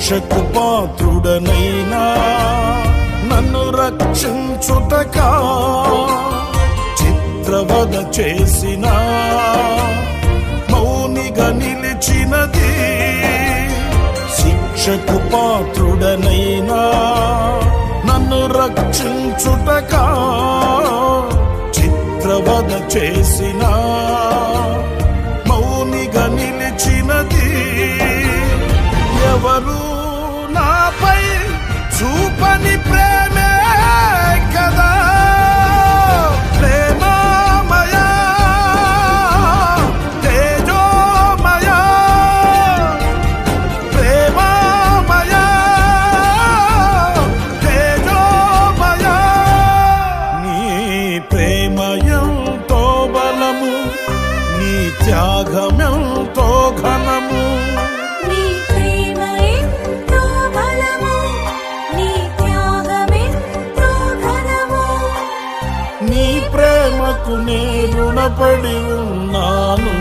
శిక్షకు పాత్రుడనైనా నన్ను రక్షించుటకా చిత్రవద చేసిన మౌనిగా నిలిచినది. శిక్షకు పాత్రుడనైనా నన్ను రక్షించుటకా చిత్రవద చేసిన మౌనిగా నిలిచినది. ఎవరు నాపై చూపని ప్రేమే కదా ప్రేమమయా తేజోమయా ప్రేమమయా తేజోమయా. నీ ప్రేమయంతో బలము, నీ త్యాగమెంతో ఘనము. నీ ప్రేమకు నే రుణపడి ఉన్నాను.